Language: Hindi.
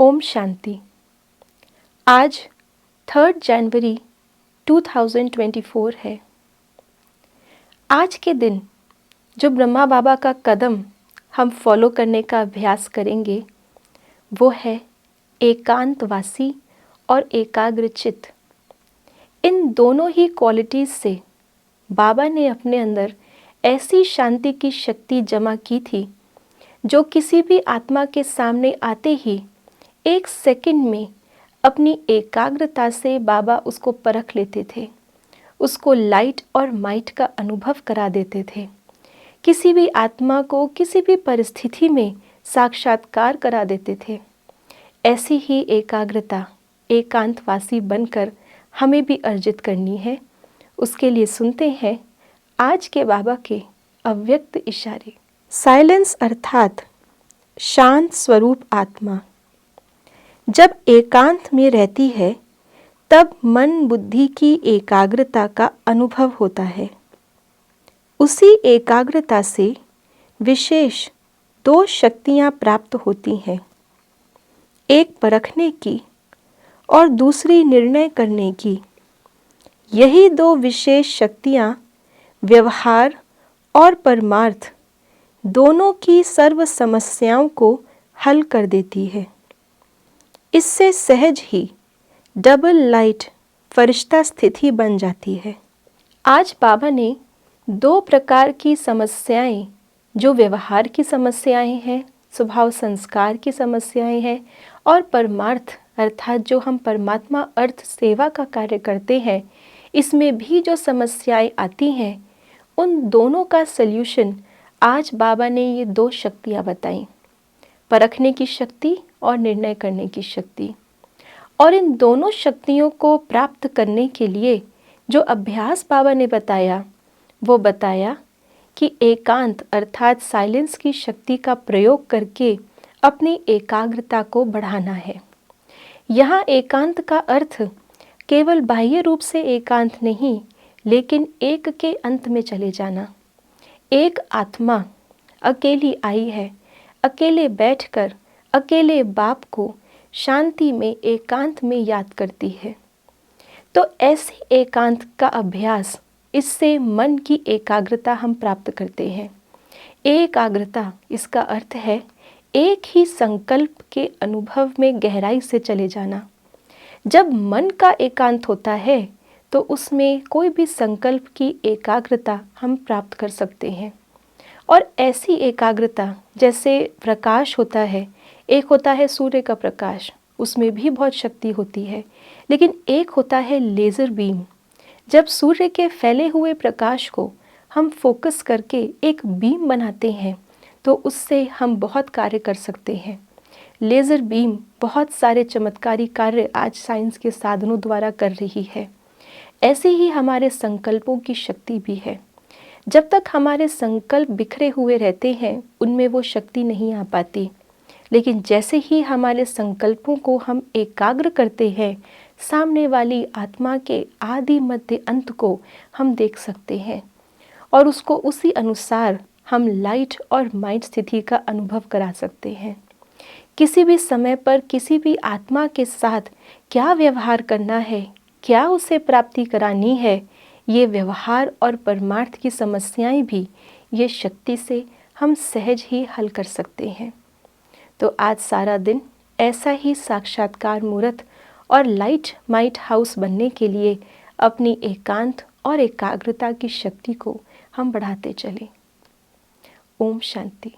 ओम शांति। आज 3 जनवरी 2024 है। आज के दिन जो ब्रह्मा बाबा का कदम हम फॉलो करने का अभ्यास करेंगे वो है एकांतवासी और एकाग्रचित्त। इन दोनों ही क्वालिटीज़ से बाबा ने अपने अंदर ऐसी शांति की शक्ति जमा की थी जो किसी भी आत्मा के सामने आते ही 1 सेकंड में अपनी एकाग्रता से बाबा उसको परख लेते थे, उसको लाइट और माइट का अनुभव करा देते थे। किसी भी आत्मा को किसी भी परिस्थिति में साक्षात्कार करा देते थे। ऐसी ही एकाग्रता एकांतवासी बनकर हमें भी अर्जित करनी है। उसके लिए सुनते हैं आज के बाबा के अव्यक्त इशारे। साइलेंस अर्थात शांत स्वरूप आत्मा जब एकांत में रहती है तब मन बुद्धि की एकाग्रता का अनुभव होता है। उसी एकाग्रता से विशेष 2 शक्तियाँ प्राप्त होती हैं, एक परखने की और दूसरी निर्णय करने की। यही 2 विशेष शक्तियाँ व्यवहार और परमार्थ दोनों की सर्व समस्याओं को हल कर देती है। इससे सहज ही डबल लाइट फरिश्ता स्थिति बन जाती है। आज बाबा ने 2 प्रकार की समस्याएं, जो व्यवहार की समस्याएं हैं, स्वभाव संस्कार की समस्याएं हैं, और परमार्थ अर्थात जो हम परमात्मा अर्थ सेवा का कार्य करते हैं, इसमें भी जो समस्याएं आती हैं, उन दोनों का सल्यूशन आज बाबा ने ये 2 शक्तियाँ बताई, परखने की शक्ति और निर्णय करने की शक्ति। और इन दोनों शक्तियों को प्राप्त करने के लिए जो अभ्यास बाबा ने बताया, वो बताया कि एकांत अर्थात साइलेंस की शक्ति का प्रयोग करके अपनी एकाग्रता को बढ़ाना है। यहाँ एकांत का अर्थ केवल बाह्य रूप से एकांत नहीं, लेकिन एक के अंत में चले जाना। एक आत्मा अकेली आई है, अकेले बैठकर अकेले बाप को शांति में एकांत में याद करती है। तो ऐसी एकांत का अभ्यास, इससे मन की एकाग्रता हम प्राप्त करते हैं। एकाग्रता इसका अर्थ है एक ही संकल्प के अनुभव में गहराई से चले जाना। जब मन का एकांत होता है तो उसमें कोई भी संकल्प की एकाग्रता हम प्राप्त कर सकते हैं। और ऐसी एकाग्रता जैसे प्रकाश होता है, एक होता है सूर्य का प्रकाश, उसमें भी बहुत शक्ति होती है, लेकिन एक होता है लेज़र बीम। जब सूर्य के फैले हुए प्रकाश को हम फोकस करके एक बीम बनाते हैं तो उससे हम बहुत कार्य कर सकते हैं। लेज़र बीम बहुत सारे चमत्कारी कार्य आज साइंस के साधनों द्वारा कर रही है। ऐसे ही हमारे संकल्पों की शक्ति भी है। जब तक हमारे संकल्प बिखरे हुए रहते हैं उनमें वो शक्ति नहीं आ पाती, लेकिन जैसे ही हमारे संकल्पों को हम एकाग्र करते हैं, सामने वाली आत्मा के आदि मध्य अंत को हम देख सकते हैं और उसको उसी अनुसार हम लाइट और माइट स्थिति का अनुभव करा सकते हैं। किसी भी समय पर किसी भी आत्मा के साथ क्या व्यवहार करना है, क्या उसे प्राप्ति करानी है, ये व्यवहार और परमार्थ की समस्याएं भी ये शक्ति से हम सहज ही हल कर सकते हैं। तो आज सारा दिन ऐसा ही साक्षात्कार मूर्त और लाइट माइट हाउस बनने के लिए अपनी एकांत और एकाग्रता की शक्ति को हम बढ़ाते चलें। ओम शांति।